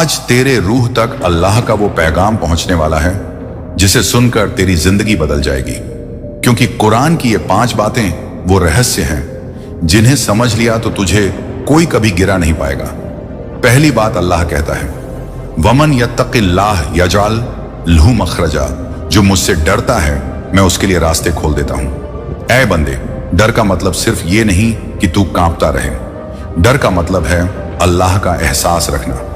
आज तेरे रूह तक अल्लाह का वो पैगाम पहुंचने वाला है जिसे सुनकर तेरी जिंदगी बदल जाएगी, क्योंकि कुरान की ये 5 बातें वो रहस्य हैं जिन्हें समझ लिया तो तुझे कोई कभी गिरा नहीं पाएगा। पहली बात अल्लाह कहता है, वमन यत्तकिल्लाह यजअल लहू मखरजा, जो मुझसे डरता है मैं उसके लिए रास्ते खोल देता हूं। ऐ बंदे, डर का मतलब सिर्फ ये नहीं कि तू कांपता रहे, डर का मतलब है अल्लाह का एहसास रखना।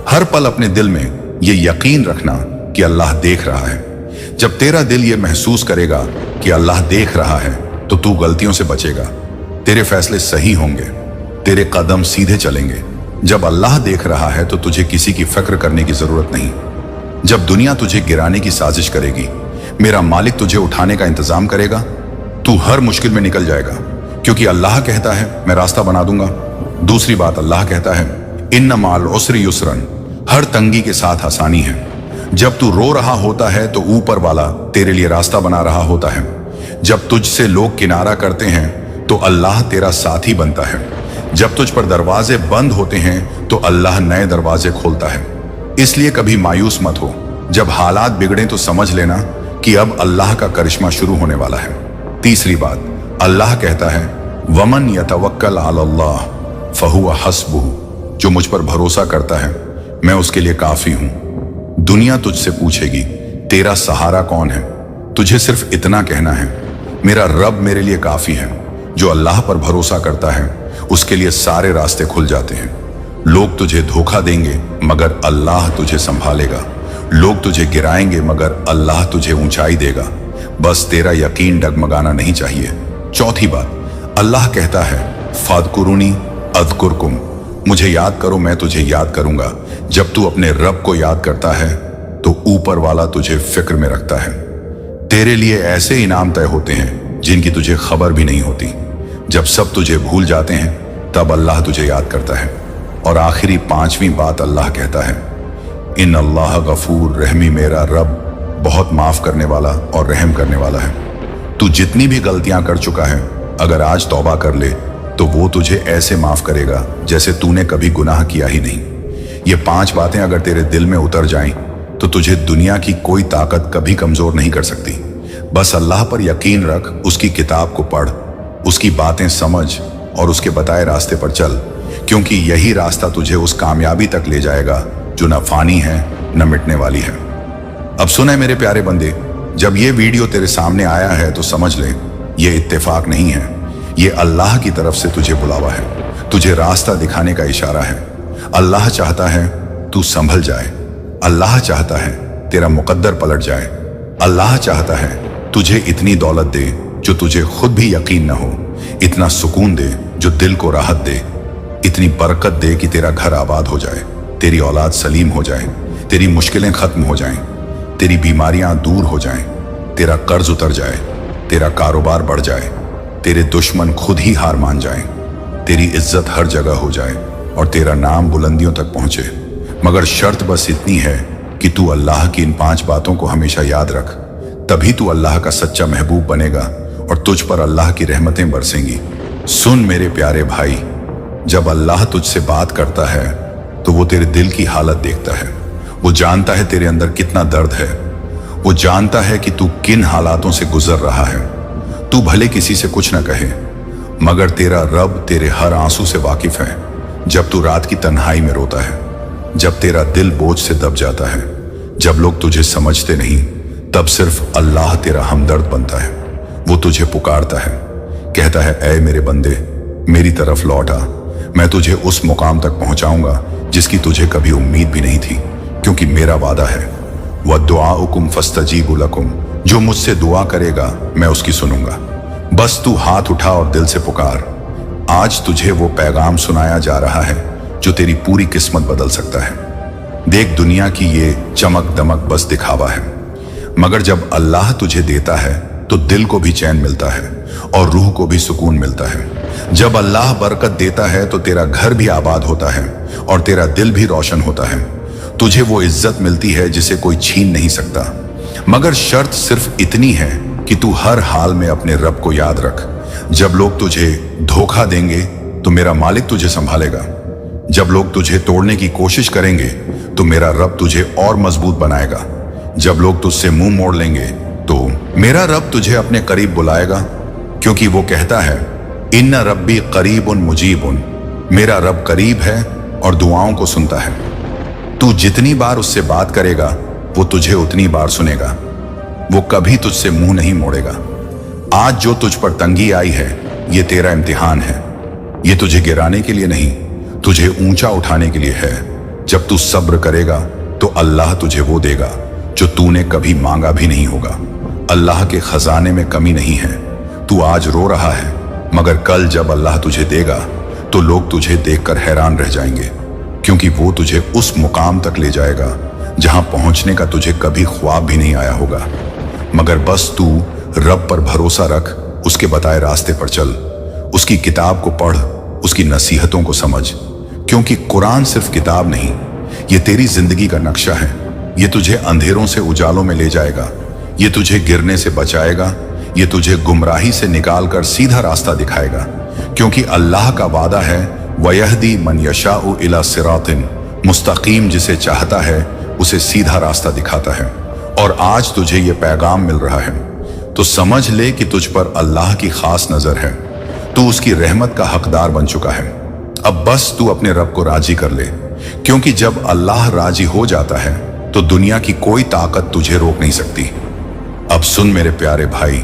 हर पल अपने दिल में ये यकीन रखना कि अल्लाह देख रहा है। जब तेरा दिल ये महसूस करेगा कि अल्लाह देख रहा है तो तू गलतियों से बचेगा, तेरे फैसले सही होंगे, तेरे कदम सीधे चलेंगे। जब अल्लाह देख रहा है तो तुझे किसी की फिक्र करने की जरूरत नहीं। जब दुनिया तुझे गिराने की साजिश करेगी, मेरा मालिक तुझे उठाने का इंतजाम करेगा। तू हर मुश्किल में निकल जाएगा, क्योंकि अल्लाह कहता है मैं रास्ता बना दूंगा। दूसरी बात अल्लाह कहता है, इन्न माल उसरि युसरन, हर तंगी के साथ आसानी है। जब तू रो रहा होता है तो ऊपर वाला तेरे लिए रास्ता बना रहा होता है। जब तुझसे लोग किनारा करते हैं तो अल्लाह तेरा साथी बनता है। जब तुझ पर दरवाजे बंद होते हैं तो अल्लाह नए दरवाजे खोलता है। इसलिए कभी मायूस मत हो। जब हालात बिगड़े तो समझ लेना कि अब अल्लाह का करिश्मा शुरू होने वाला है। तीसरी बात, अल्लाह कहता है, वमन यतवक्कल अलल्लाह फहुवा हस्बुहु, जो मुझ पर भरोसा करता है मैं उसके लिए काफी हूं। दुनिया तुझसे पूछेगी तेरा सहारा कौन है, तुझे सिर्फ इतना कहना है, मेरा रब मेरे लिए काफी है। जो अल्लाह पर भरोसा करता है उसके लिए सारे रास्ते खुल जाते हैं। लोग तुझे धोखा देंगे मगर अल्लाह तुझे संभालेगा। लोग तुझे गिराएंगे मगर अल्लाह तुझे ऊंचाई देगा। बस तेरा यकीन डगमगाना नहीं चाहिए। चौथी बात, अल्लाह कहता है, फादकुरुनी अज़कुरकुम, मुझे याद करो मैं तुझे याद करूंगा। जब तू अपने रब को याद करता है तो ऊपर वाला तुझे फिक्र में रखता है। तेरे लिए ऐसे इनाम तय होते हैं जिनकी तुझे खबर भी नहीं होती। जब सब तुझे भूल जाते हैं तब अल्लाह तुझे याद करता है। और आखिरी 5वीं बात अल्लाह कहता है, इन अल्लाह गफूर रहमी, मेरा रब बहुत माफ करने वाला और रहम करने वाला है। तू जितनी भी गलतियां कर चुका है, अगर आज तौबा कर ले तो वो तुझे ऐसे माफ करेगा जैसे तूने कभी गुनाह किया ही नहीं। ये 5 बातें अगर तेरे दिल में उतर जाएं तो तुझे दुनिया की कोई ताकत कभी कमजोर नहीं कर सकती। बस अल्लाह पर यकीन रख, उसकी किताब को पढ़, उसकी बातें समझ और उसके बताए रास्ते पर चल, क्योंकि यही रास्ता तुझे उस कामयाबी तक ले जाएगा जो न फानी है न मिटने वाली है। अब सुने मेरे प्यारे बंदे, जब ये वीडियो तेरे सामने आया है तो समझ ले ये इत्तेफाक नहीं है, ये अल्लाह की तरफ से तुझे बुलावा है, तुझे रास्ता दिखाने का इशारा है। अल्लाह चाहता है तू संभल जाए, अल्लाह चाहता है तेरा मुकद्दर पलट जाए, अल्लाह चाहता है तुझे इतनी दौलत दे जो तुझे खुद भी यकीन न हो, इतना सुकून दे जो दिल को राहत दे, इतनी बरकत दे कि तेरा घर आबाद हो जाए, तेरी औलाद सलीम हो जाए, तेरी मुश्किलें खत्म हो जाएं, तेरी बीमारियां दूर हो जाएं, तेरा कर्ज उतर जाए, तेरा कारोबार बढ़ जाए, तेरे दुश्मन खुद ही हार मान जाएं, तेरी इज्जत हर जगह हो जाए और तेरा नाम बुलंदियों तक पहुंचे। मगर शर्त बस इतनी है कि तू अल्लाह की इन 5 बातों को हमेशा याद रख, तभी तू अल्लाह का सच्चा महबूब बनेगा और तुझ पर अल्लाह की रहमतें बरसेंगी। सुन मेरे प्यारे भाई, जब अल्लाह तुझसे बात करता है तो वो तेरे दिल की हालत देखता है। वो जानता है तेरे अंदर कितना दर्द है, वो जानता है कि तू किन हालातों से गुजर रहा है। तू भले किसी से कुछ न कहे, मगर तेरा रब तेरे हर आंसू से वाकिफ है। जब तू रात की तन्हाई में रोता है, जब तेरा दिल बोझ से दब जाता है, जब लोग तुझे समझते नहीं, तब सिर्फ अल्लाह तेरा हमदर्द बनता है। वो तुझे पुकारता है, कहता है, ऐ मेरे बंदे, मेरी तरफ लौट आ, मैं तुझे उस मुकाम तक पहुंचाऊंगा जिसकी तुझे कभी उम्मीद भी नहीं थी, क्योंकि मेरा वादा है, वद्दुआउकुम फस्तजीबु लकुम, जो मुझसे दुआ करेगा मैं उसकी सुनूंगा। बस तू हाथ उठा और दिल से पुकार। आज तुझे वो पैगाम सुनाया जा रहा है जो तेरी पूरी किस्मत बदल सकता है। देख, दुनिया की ये चमक दमक बस दिखावा है, मगर जब अल्लाह तुझे देता है तो दिल को भी चैन मिलता है और रूह को भी सुकून मिलता है। जब अल्लाह बरकत देता है तो तेरा घर भी आबाद होता है और तेरा दिल भी रोशन होता है। तुझे वो इज्जत मिलती है जिसे कोई छीन नहीं सकता, मगर शर्त सिर्फ इतनी है कि तू हर हाल में अपने रब को याद रख। जब लोग तुझे धोखा देंगे तो मेरा मालिक तुझे संभालेगा। जब लोग तुझे तोड़ने की कोशिश करेंगे तो मेरा रब तुझे और मजबूत बनाएगा। जब लोग तुझसे मुंह मोड़ लेंगे तो मेरा रब तुझे अपने करीब बुलाएगा, क्योंकि वो कहता है इन्ना रब्बी करीबुन मुजीबुन, मेरा रब करीब है और दुआओं को सुनता है। तू जितनी बार उससे बात करेगा वो तुझे उतनी बार सुनेगा। वो कभी तुझसे मुंह नहीं मोड़ेगा। आज जो तुझ पर तंगी आई है ये तेरा इम्तिहान है। ये तुझे गिराने के लिए नहीं, तुझे ऊंचा उठाने के लिए है। जब तू सब्र करेगा तो अल्लाह तुझे वो देगा जो तूने कभी मांगा भी नहीं होगा। अल्लाह के खजाने में कमी नहीं है। तू आज रो रहा है, मगर कल जब अल्लाह तुझे देगा तो लोग तुझे देखकर हैरान रह जाएंगे, क्योंकि वो तुझे उस मुकाम तक ले जाएगा जहां पहुंचने का तुझे कभी ख्वाब भी नहीं आया होगा। मगर बस तू रब पर भरोसा रख, उसके बताए रास्ते पर चल, उसकी किताब को पढ़, उसकी नसीहतों को समझ, क्योंकि कुरान सिर्फ किताब नहीं, ये तेरी जिंदगी का नक्शा है। ये तुझे अंधेरों से उजालों में ले जाएगा, ये तुझे गिरने से बचाएगा, ये तुझे गुमराही से निकाल कर सीधा रास्ता दिखाएगा, क्योंकि अल्लाह का वादा है वयहदी मन यशाउ इला सिरातिन मुस्तकीम, जिसे चाहता है उसे सीधा रास्ता दिखाता है। और आज तुझे ये पैगाम मिल रहा है तो समझ ले कि तुझ पर अल्लाह की खास नजर है। तू उसकी रहमत का हकदार बन चुका है। अब बस तू अपने रब को राजी कर ले, क्योंकि जब अल्लाह राजी हो जाता है तो दुनिया की कोई ताकत तुझे रोक नहीं सकती। अब सुन मेरे प्यारे भाई,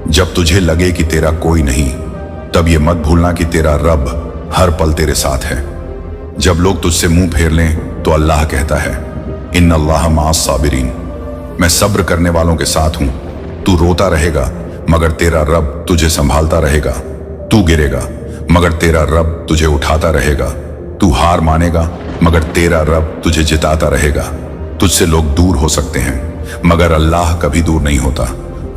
जब तुझे लगे कि तेरा कोई नहीं, तब ये मत भूलना कि तेरा रब हर पल तेरे साथ है। जब लोग तुझसे मुंह फेर लें तो अल्लाह कहता है इन्नल्लाह माअस साबिरीन, मैं सब्र करने वालों के साथ हूं। तू रोता रहेगा मगर तेरा रब तुझे संभालता रहेगा। तू गिरेगा मगर तेरा रब तुझे उठाता रहेगा। तू हार मानेगा मगर तेरा रब तुझे जिताता रहेगा। तुझसे लोग दूर हो सकते हैं मगर अल्लाह कभी दूर नहीं होता।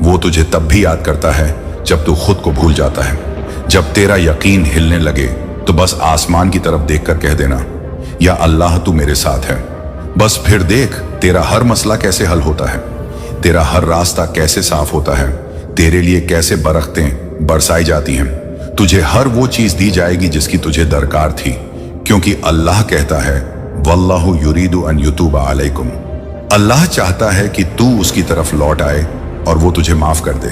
वो तुझे तब भी याद करता है जब तू खुद को भूल जाता है। जब तेरा यकीन हिलने लगे तो बस आसमान की तरफ देखकर कह देना या अल्लाह तू मेरे साथ है। बस फिर देख तेरा हर मसला कैसे हल होता है, तेरा हर रास्ता कैसे साफ होता है, तेरे लिए कैसे बरकतें बरसाई जाती हैं। तुझे हर वो चीज दी जाएगी जिसकी तुझे दरकार थी, क्योंकि अल्लाह कहता है वल्लाहु युरीदु अन युतूबा अलैकुम, अल्लाह चाहता है कि तू उसकी तरफ लौट आए और वो तुझे माफ कर दे,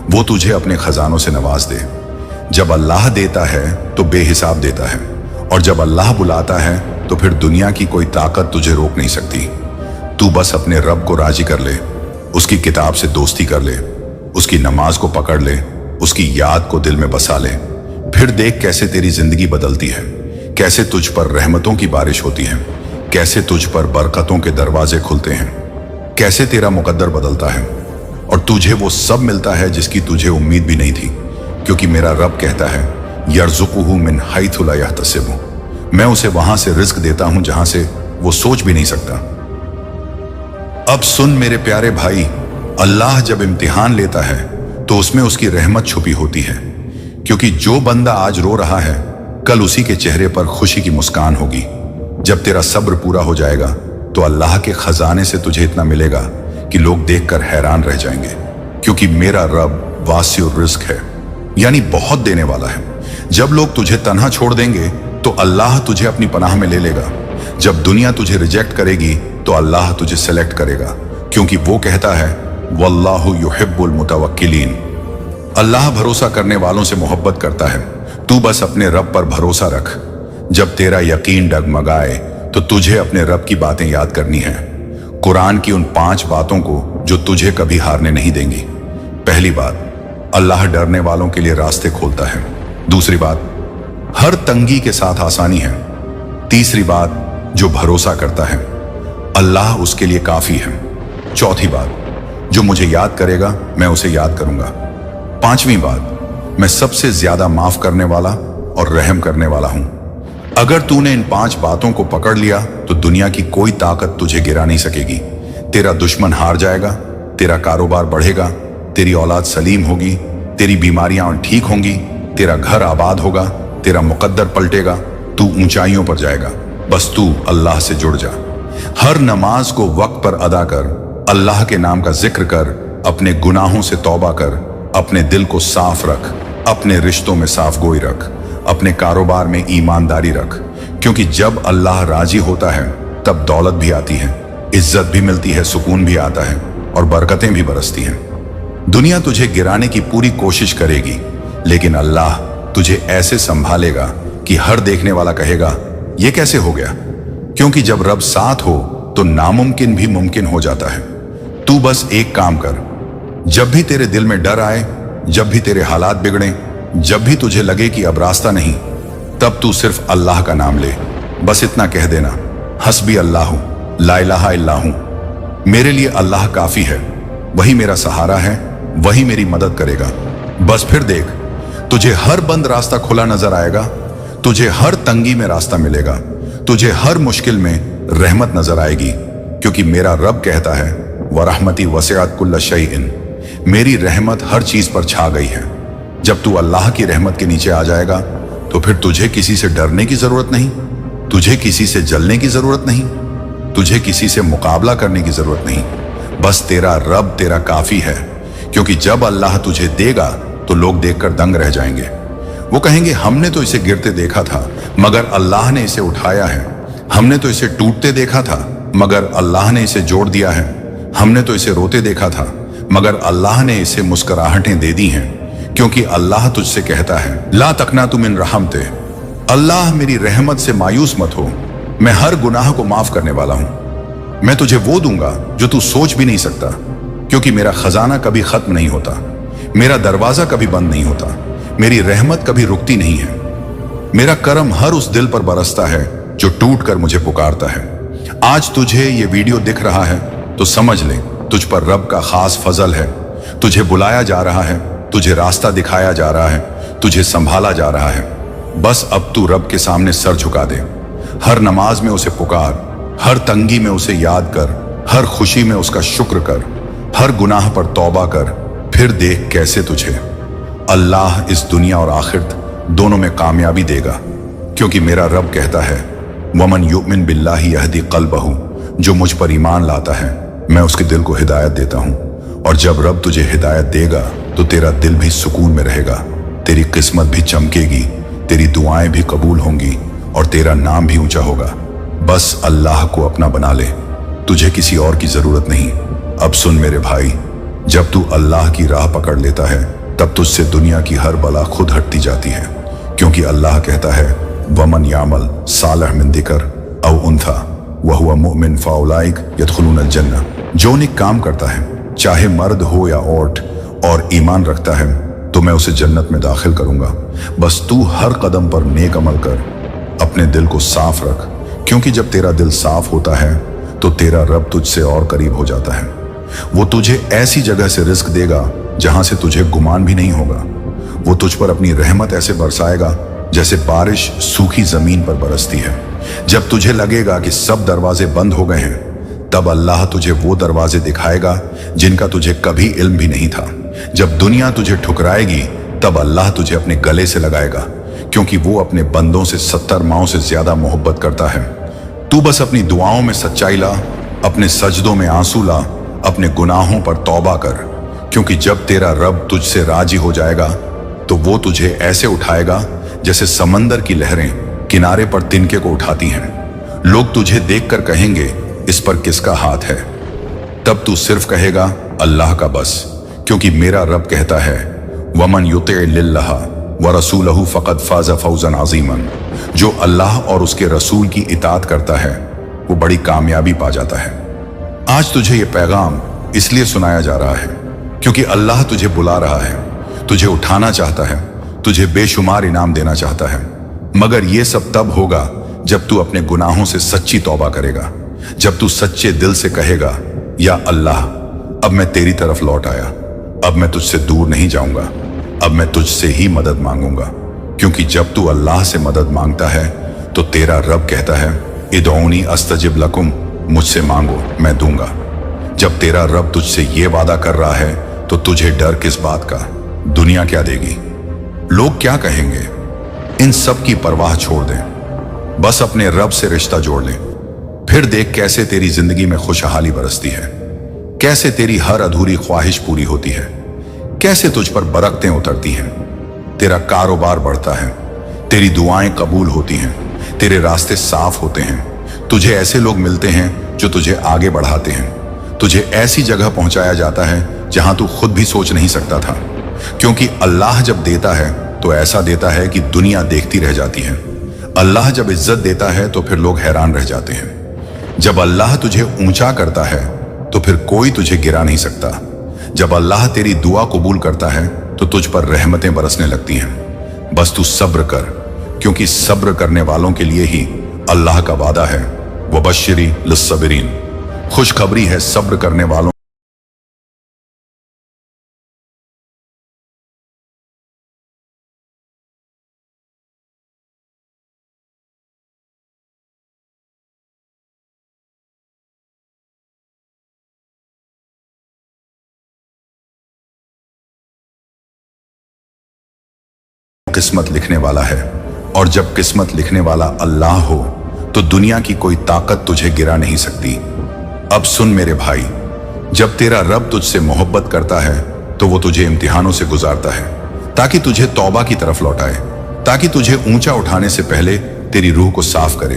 वो तुझे अपने खजानों से नवाज दे। जब अल्लाह देता है तो बेहिसाब देता है, और जब अल्लाह बुलाता है तो फिर दुनिया की कोई ताकत तुझे रोक नहीं सकती। तू बस अपने रब को राजी कर ले, उसकी किताब से दोस्ती कर ले, उसकी नमाज को पकड़ ले, उसकी याद को दिल में बसा ले। फिर देख कैसे तेरी जिंदगी बदलती है, कैसे तुझ पर रहमतों की बारिश होती है, कैसे तुझ पर बरकतों के दरवाजे खुलते हैं, कैसे तेरा मुकद्दर बदलता है और तुझे वो सब मिलता है जिसकी तुझे उम्मीद भी नहीं थी। क्योंकि मेरा रब कहता है यर्ज़ुकुहु मिन हैथु ला यहतसिबु, मैं उसे वहां से रिस्क देता हूं जहां से वो सोच भी नहीं सकता। अब सुन मेरे प्यारे भाई, अल्लाह जब इम्तिहान लेता है तो उसमें उसकी रहमत छुपी होती है, क्योंकि जो बंदा आज रो रहा है कल उसी के चेहरे पर खुशी की मुस्कान होगी। जब तेरा सब्र पूरा हो जाएगा तो अल्लाह के खजाने से तुझे इतना मिलेगा कि लोग देखकर हैरान रह जाएंगे, क्योंकि मेरा रब वासिउर रिज़्क है, यानी बहुत देने वाला है। जब लोग तुझे तन्हा छोड़ देंगे तो अल्लाह तुझे अपनी पनाह में ले लेगा। जब दुनिया तुझे रिजेक्ट करेगी तो अल्लाह तुझे सेलेक्ट करेगा, क्योंकि वो कहता है वल्लाहु युहिब्बुल मुतवक्किलीन, अल्लाह भरोसा करने वालों से मोहब्बत करता है। तू बस अपने रब पर भरोसा रख। जब तेरा यकीन डगमगाए तो तुझे अपने रब की बातें याद करनी है, कुरान की उन 5 बातों को जो तुझे कभी हारने नहीं देंगी। पहली बात, अल्लाह डरने वालों के लिए रास्ते खोलता है। दूसरी बात, हर तंगी के साथ आसानी है। तीसरी बात, जो भरोसा करता है अल्लाह उसके लिए काफी है। चौथी बात, जो मुझे याद करेगा मैं उसे याद करूंगा। पांचवी बात, मैं सबसे ज्यादा माफ करने वाला और रहम करने वाला हूं। अगर तूने इन 5 बातों को पकड़ लिया तो दुनिया की कोई ताकत तुझे गिरा नहीं सकेगी। तेरा दुश्मन हार जाएगा, तेरा कारोबार बढ़ेगा, तेरी औलाद सलीम होगी, तेरी बीमारियां ठीक होंगी, तेरा घर आबाद होगा, तेरा मुकद्दर पलटेगा, तू ऊंचाइयों पर जाएगा। बस तू अल्लाह से जुड़ जा। हर नमाज को वक्त पर अदा कर, अल्लाह के नाम का जिक्र कर, अपने गुनाहों से तौबा कर, अपने दिल को साफ रख, अपने रिश्तों में साफ गोई रख, अपने कारोबार में ईमानदारी रख, क्योंकि जब अल्लाह राजी होता है तब दौलत भी आती है, इज्जत भी मिलती है, सुकून भी आता है और बरकतें भी बरसती हैं। दुनिया तुझे गिराने की पूरी कोशिश करेगी, लेकिन अल्लाह तुझे ऐसे संभालेगा कि हर देखने वाला कहेगा यह कैसे हो गया। क्योंकि जब रब साथ हो तो नामुमकिन भी मुमकिन हो जाता है। तू बस एक काम कर, जब भी तेरे दिल में डर आए, जब भी तेरे हालात बिगड़े, जब भी तुझे लगे कि अब रास्ता नहीं, तब तू सिर्फ अल्लाह का नाम ले। बस इतना कह देना, हस्बी अल्लाह ला इलाहा इल्ला हूं, मेरे लिए अल्लाह काफी है, वही मेरा सहारा है, वही मेरी मदद करेगा। बस फिर देख, तुझे हर बंद रास्ता खुला नजर आएगा, तुझे हर तंगी में रास्ता मिलेगा, तुझे हर मुश्किल में रहमत नजर आएगी। क्योंकि मेरा रब कहता है वरहमती वसिअत कुल्ल शैइन, मेरी रहमत हर चीज पर छा गई है। जब तू अल्लाह की रहमत के नीचे आ जाएगा तो फिर तुझे किसी से डरने की जरूरत नहीं, तुझे किसी से जलने की जरूरत नहीं, तुझे किसी से मुकाबला करने की जरूरत नहीं। बस तेरा रब तेरा काफी है। क्योंकि जब अल्लाह तुझे देगा तो लोग देखकर दंग रह जाएंगे। वो कहेंगे हमने तो इसे गिरते देखा था मगर अल्लाह ने इसे उठाया है, हमने तो इसे टूटते देखा था मगर अल्लाह ने इसे जोड़ दिया है, हमने तो इसे रोते देखा था मगर अल्लाह ने इसे मुस्कुराहटें दे दी हैं। क्योंकि अल्लाह तुझसे कहता है ला तकनातु मिन रहमते, अल्लाह मेरी रहमत से मायूस मत हो, मैं हर गुनाह को माफ करने वाला हूं, मैं तुझे वो दूंगा जो तू सोच भी नहीं सकता। क्योंकि मेरा खजाना कभी खत्म नहीं होता, मेरा दरवाजा कभी बंद नहीं होता, मेरी रहमत कभी रुकती नहीं है, मेरा करम हर उस दिल पर बरसता है जो टूट कर मुझे पुकारता है। आज तुझे ये वीडियो दिख रहा है तो समझ ले तुझ पर रब का खास फजल है। तुझे बुलाया जा रहा है, तुझे रास्ता दिखाया जा रहा है, तुझे संभाला जा रहा है। बस अब तू रब के सामने सर झुका दे, हर नमाज में उसे पुकार, हर तंगी में उसे याद कर, हर खुशी में उसका शुक्र कर, हर गुनाह पर तौबा कर, फिर देख कैसे तुझे अल्लाह इस दुनिया और आखिरत दोनों में कामयाबी देगा। क्योंकि मेरा रब कहता है वमन युमिन बिल्लाहि यहदी क़ल्बहु, जो मुझ पर ईमान लाता है मैं उसके दिल को हिदायत देता हूँ। और जब रब तुझे हिदायत देगा तो तेरा दिल भी सुकून में रहेगा, तेरी किस्मत भी चमकेगी, तेरी दुआएं भी कबूल होंगी और तेरा नाम भी ऊंचा होगा। बस अल्लाह को अपना बना ले, तुझे किसी और की जरूरत नहीं। अब सुन मेरे भाई, जब तू अल्लाह की राह पकड़ लेता है तब तुझसे दुनिया की हर बला खुद हटती जाती है। क्योंकि अल्लाह कहता है वमन यामल सालह मिन दिकर औ उन्था वहुवा मुमिन फाउलाइक यदखुलूनल जन्नह, जो नेक काम करता है चाहे मर्द हो या औरत और ईमान रखता है तो मैं उसे जन्नत में दाखिल करूंगा। बस तू हर कदम पर नेक अमल कर, अपने दिल को साफ रख। क्योंकि जब तेरा दिल साफ होता है तो तेरा रब तुझसे और करीब हो जाता है। वो तुझे ऐसी जगह से रिस्क देगा जहां से तुझे गुमान भी नहीं होगा। वो तुझ पर अपनी रहमत ऐसे बरसाएगा जैसे बारिश सूखी जमीन पर बरसती है। जब तुझे लगेगा कि सब दरवाजे बंद हो गए हैं तब अल्लाह तुझे वो दरवाजे दिखाएगा जिनका तुझे कभी इल्म भी नहीं था। जब दुनिया तुझे ठुकराएगी तब अल्लाह तुझे अपने गले से लगाएगा, क्योंकि वो अपने बंदों से 70 माओं से ज्यादा मोहब्बत करता है। तू बस अपनी दुआओं में सच्चाई ला, अपने सजदों में आंसू ला, अपने गुनाहों पर तौबा कर। क्योंकि जब तेरा रब तुझसे राजी हो जाएगा तो वो तुझे ऐसे उठाएगा जैसे समंदर की लहरें किनारे पर तिनके को उठाती हैं। लोग तुझे देखकर कहेंगे इस पर किसका हाथ है, तब तू सिर्फ कहेगा अल्लाह का बस। क्योंकि मेरा रब कहता है वमन युति लिल्लाह व रसूलहु फ़क़द फ़ाज़ फ़ौज़न अज़ीमन, जो अल्लाह और उसके रसूल की इताअत करता है वो बड़ी कामयाबी पा जाता है। आज तुझे ये पैगाम इसलिए सुनाया जा रहा है क्योंकि अल्लाह तुझे बुला रहा है, तुझे उठाना चाहता है, तुझे बेशुमार इनाम देना चाहता है। मगर ये सब तब होगा जब तू अपने गुनाहों से सच्ची तौबा करेगा, जब तू सच्चे दिल से कहेगा या अल्लाह अब मैं तेरी तरफ लौट आया, अब मैं तुझसे दूर नहीं जाऊंगा, अब मैं तुझसे ही मदद मांगूंगा। क्योंकि जब तू अल्लाह से मदद मांगता है तो तेरा रब कहता है इदऊनी अस्तजिब लकुम, मुझसे मांगो मैं दूंगा। जब तेरा रब तुझसे ये वादा कर रहा है तो तुझे डर किस बात का, दुनिया क्या देगी, लोग क्या कहेंगे, इन सब की परवाह छोड़ दे। बस अपने रब से रिश्ता जोड़ ले, फिर देख कैसे तेरी जिंदगी में खुशहाली बरसती है, कैसे तेरी हर अधूरी ख्वाहिश पूरी होती है, कैसे तुझ पर बरकतें उतरती हैं, तेरा कारोबार बढ़ता है, तेरी दुआएं कबूल होती हैं, तेरे रास्ते साफ होते हैं, तुझे ऐसे लोग मिलते हैं जो तुझे आगे बढ़ाते हैं, तुझे ऐसी जगह पहुंचाया जाता है जहां तू खुद भी सोच नहीं सकता था। क्योंकि अल्लाह जब देता है तो ऐसा देता है कि दुनिया देखती रह जाती है। अल्लाह जब इज्जत देता है तो फिर लोग हैरान रह जाते हैं। जब अल्लाह तुझे ऊंचा करता है तो फिर कोई तुझे गिरा नहीं सकता। जब अल्लाह तेरी दुआ कबूल करता है तो तुझ पर रहमतें बरसने लगती हैं। बस तू सब्र कर, क्योंकि सब्र करने वालों के लिए ही अल्लाह का वादा है। वबश्शिरी लिस्सबिरीन, खुशखबरी है सब्र करने वालों। किस्मत लिखने वाला है, और जब किस्मत लिखने वाला अल्लाह हो तो दुनिया की कोई ताकत तुझे गिरा नहीं सकती। अब सुन मेरे भाई, जब तेरा रब तुझसे मोहब्बत करता है तो वो तुझे इम्तिहानों से गुजारता है ताकि तुझे तौबा की तरफ लौटाए, ताकि तुझे ऊंचा उठाने से पहले तेरी रूह को साफ करे।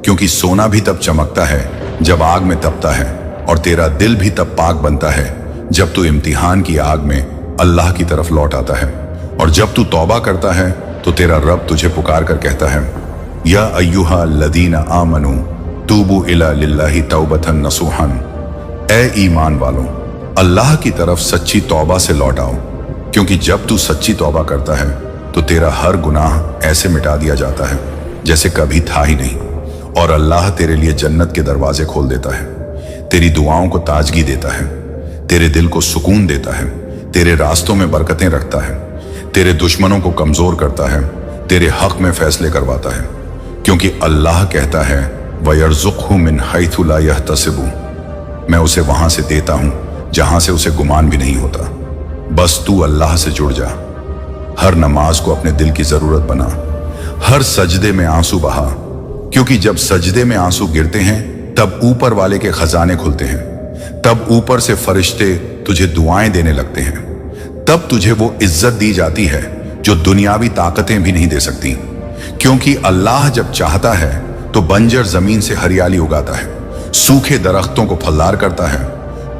क्योंकि सोना भी तब चमकता है जब आग में तपता है, और तेरा दिल भी तब पाक बनता है जब तू इम्तिहान की आग में अल्लाह की तरफ लौट आता है। और जब तू तौबा करता है तो तेरा रब तुझे पुकार कर कहता है, या अय्युहा लदीना आमनू तूबू इला लिल्लाहि तौबतन नसूहन, ए ईमान वालों, अल्लाह की तरफ सच्ची तौबा से लौट आओ। क्योंकि जब तू सच्ची तौबा करता है तो तेरा हर गुनाह ऐसे मिटा दिया जाता है जैसे कभी था ही नहीं, और अल्लाह तेरे लिए जन्नत के दरवाजे खोल देता है, तेरी दुआओं को ताजगी देता है, तेरे दिल को सुकून देता है, तेरे रास्तों में बरकतें रखता है, तेरे दुश्मनों को कमजोर करता है, तेरे हक में फैसले करवाता है। क्योंकि अल्लाह कहता है, वयर्ज़ुक़हु मिन हैथु ला यहतसिबु, मैं उसे वहां से देता हूं जहां से उसे गुमान भी नहीं होता। बस तू अल्लाह से जुड़ जा, हर नमाज को अपने दिल की जरूरत बना, हर सजदे में आंसू बहा। क्योंकि जब सजदे में आंसू गिरते हैं तब ऊपर वाले के खजाने खुलते हैं, तब ऊपर से फरिश्ते तुझे दुआएं देने लगते हैं, तब तुझे वो इज्जत दी जाती है जो दुनियावी ताकतें भी नहीं दे सकती। क्योंकि अल्लाह जब चाहता है तो बंजर जमीन से हरियाली उगाता है, सूखे दरख्तों को फलदार करता है,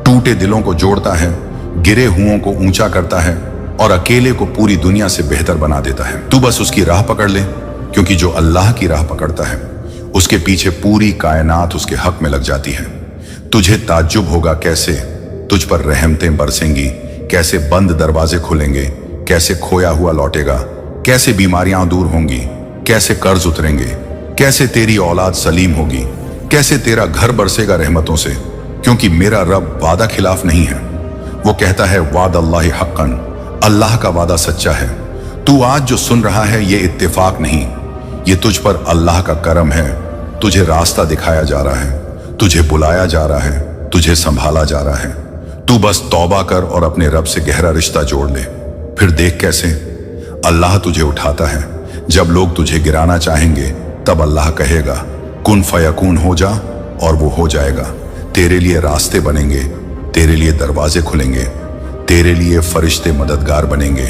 टूटे दिलों को जोड़ता है, गिरे हुओं को ऊंचा करता है, और अकेले को पूरी दुनिया से बेहतर बना देता है। तू बस उसकी राह पकड़ ले, क्योंकि जो अल्लाह की राह पकड़ता है उसके पीछे पूरी कायनात उसके हक में लग जाती है। तुझे ताज्जुब होगा कैसे तुझ पर रहमतें बरसेंगी, कैसे बंद दरवाजे खुलेंगे, कैसे खोया हुआ लौटेगा, कैसे बीमारियां दूर होंगी, कैसे कर्ज उतरेंगे, कैसे तेरी औलाद सलीम होगी, कैसे तेरा घर बरसेगा रहमतों से। क्योंकि मेरा रब वादा खिलाफ नहीं है, वो कहता है वाद अल्लाह हक्कन, अल्लाह का वादा सच्चा है। तू आज जो सुन रहा है ये इत्तेफाक नहीं, ये तुझ पर अल्लाह का करम है। तुझे रास्ता दिखाया जा रहा है, तुझे बुलाया जा रहा है, तुझे संभाला जा रहा है। तू बस तौबा कर और अपने रब से गहरा रिश्ता जोड़ ले, फिर देख कैसे अल्लाह तुझे उठाता है। जब लोग तुझे गिराना चाहेंगे तब अल्लाह कहेगा कुन फयकून हो जा, और वो हो जाएगा। तेरे लिए रास्ते बनेंगे, तेरे लिए दरवाजे खुलेंगे, तेरे लिए फरिश्ते मददगार बनेंगे,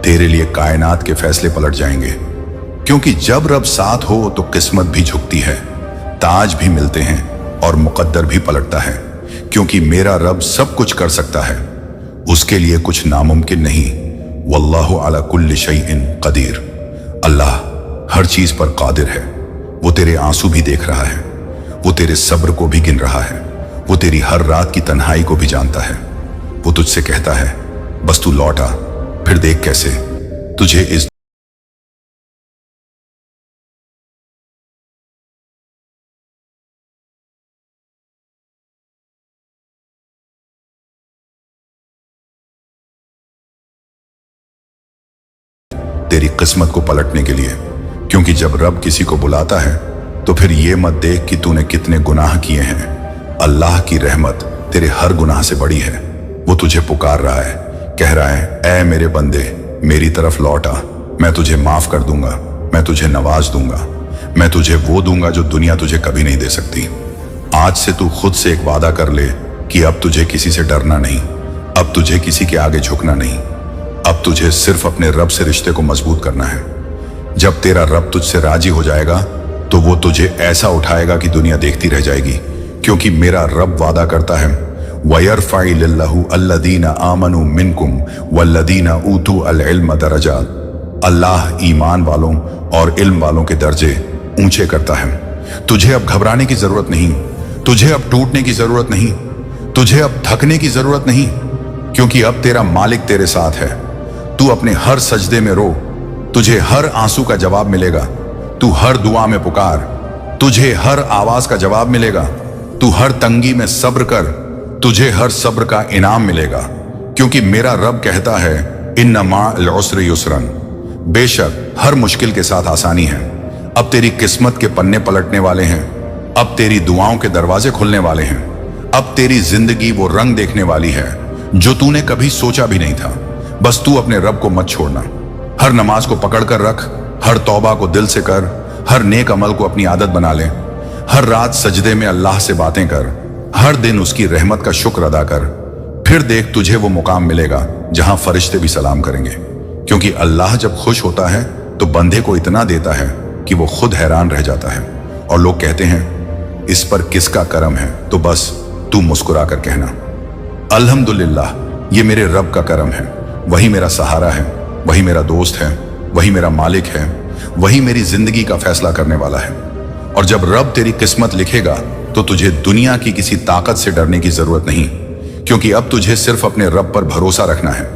तेरे लिए कायनात के फैसले पलट जाएंगे। क्योंकि जब रब साथ हो तो किस्मत भी झुकती है, ताज भी मिलते हैं और मुकद्दर भी पलटता है। क्योंकि मेरा रब सब कुछ कर सकता है, उसके लिए कुछ नामुमकिन नहीं। वल्लाहु अला कुल्लि शैइन कदीर, अल्लाह हर चीज पर कादिर है। वो तेरे आंसू भी देख रहा है, वो तेरे सब्र को भी गिन रहा है, वो तेरी हर रात की तन्हाई को भी जानता है। वो तुझसे कहता है बस तू लौट आ, फिर देख कैसे तुझे इस तेरी किस्मत को पलटने के लिए। क्योंकि जब रब किसी को बुलाता है तो फिर ये मत देख कि तूने कितने गुनाह किए हैं, अल्लाह की रहमत तेरे हर गुनाह से बड़ी है। वो तुझे पुकार रहा है, कह रहा है ऐ मेरे बंदे मेरी तरफ लौट आ, मैं तुझे माफ कर दूंगा, मैं तुझे नवाज दूंगा, मैं तुझे वो दूंगा जो दुनिया तुझे कभी नहीं दे सकती। आज से तू खुद से एक वादा कर ले कि अब तुझे किसी से डरना नहीं, अब तुझे किसी के आगे झुकना नहीं, अब तुझे सिर्फ अपने रब से रिश्ते को मजबूत करना है। जब तेरा रब तुझसे राजी हो जाएगा तो वो तुझे ऐसा उठाएगा कि दुनिया देखती रह जाएगी, क्योंकि मेरा रब वादा करता है वयरफ़इलिल्लाहु अल्लज़ीना आमनू मिनकुम वल्लज़ीना ऊतू अल इल्म दरजात। अल्लाह ईमान वालों और इल्म वालों के दर्जे ऊंचे करता है। तुझे अब घबराने की जरूरत नहीं, तुझे अब टूटने की जरूरत नहीं, तुझे अब थकने की जरूरत नहीं, क्योंकि अब तेरा मालिक तेरे साथ है। तू अपने हर सजदे में रो, तुझे हर आंसू का जवाब मिलेगा। तू हर दुआ में पुकार, तुझे हर आवाज का जवाब मिलेगा। तू हर तंगी में सब्र कर, तुझे हर सब्र का इनाम मिलेगा, क्योंकि मेरा रब कहता है इन्ना मअल उसरि युसरन। बेशक हर मुश्किल के साथ आसानी है। अब तेरी किस्मत के पन्ने पलटने वाले हैं, अब तेरी दुआओं के दरवाजे खुलने वाले हैं, अब तेरी जिंदगी वो रंग देखने वाली है जो तूने कभी सोचा भी नहीं था। बस तू अपने रब को मत छोड़ना। हर नमाज को पकड़ कर रख, हर तौबा को दिल से कर, हर नेक अमल को अपनी आदत बना ले, हर रात सजदे में अल्लाह से बातें कर, हर दिन उसकी रहमत का शुक्र अदा कर। फिर देख तुझे वो मुकाम मिलेगा जहां फरिश्ते भी सलाम करेंगे, क्योंकि अल्लाह जब खुश होता है तो बंदे को इतना देता है कि वो खुद हैरान रह जाता है। और लोग कहते हैं इस पर किसका करम है, तो बस तू मुस्कुरा कर कहना अल्हम्दुलिल्लाह, ये मेरे रब का करम है। वही मेरा सहारा है, वही मेरा दोस्त है, वही मेरा मालिक है, वही मेरी जिंदगी का फैसला करने वाला है। और जब रब तेरी किस्मत लिखेगा तो तुझे दुनिया की किसी ताकत से डरने की जरूरत नहीं, क्योंकि अब तुझे सिर्फ अपने रब पर भरोसा रखना है।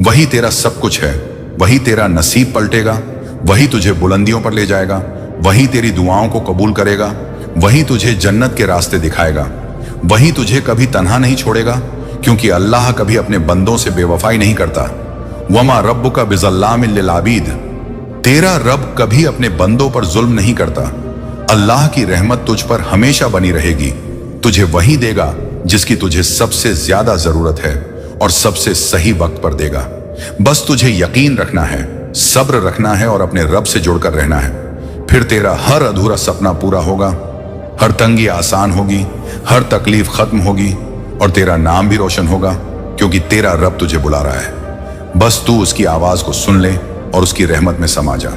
वही तेरा सब कुछ है, वही तेरा नसीब पलटेगा, वही तुझे बुलंदियों पर ले जाएगा, वही तेरी दुआओं को कबूल करेगा, वही तुझे जन्नत के रास्ते दिखाएगा, वही तुझे कभी तन्हा नहीं छोड़ेगा, क्योंकि अल्लाह कभी अपने बंदों से बेवफाई नहीं करता। वमा रब्बुका बिज़ल्लामिल लिल आबीद, तेरा रब कभी अपने बंदों पर जुल्म नहीं करता। अल्लाह की रहमत तुझ पर हमेशा बनी रहेगी। तुझे वही देगा जिसकी तुझे सबसे ज्यादा जरूरत है और सबसे सही वक्त पर देगा। बस तुझे यकीन रखना है, सब्र रखना है और अपने रब से जुड़कर रहना है। फिर तेरा हर अधूरा सपना पूरा होगा, हर तंगी आसान होगी, हर तकलीफ खत्म होगी और तेरा नाम भी रोशन होगा, क्योंकि तेरा रब तुझे बुला रहा है। बस तू उसकी आवाज को सुन ले और उसकी रहमत में समा जा।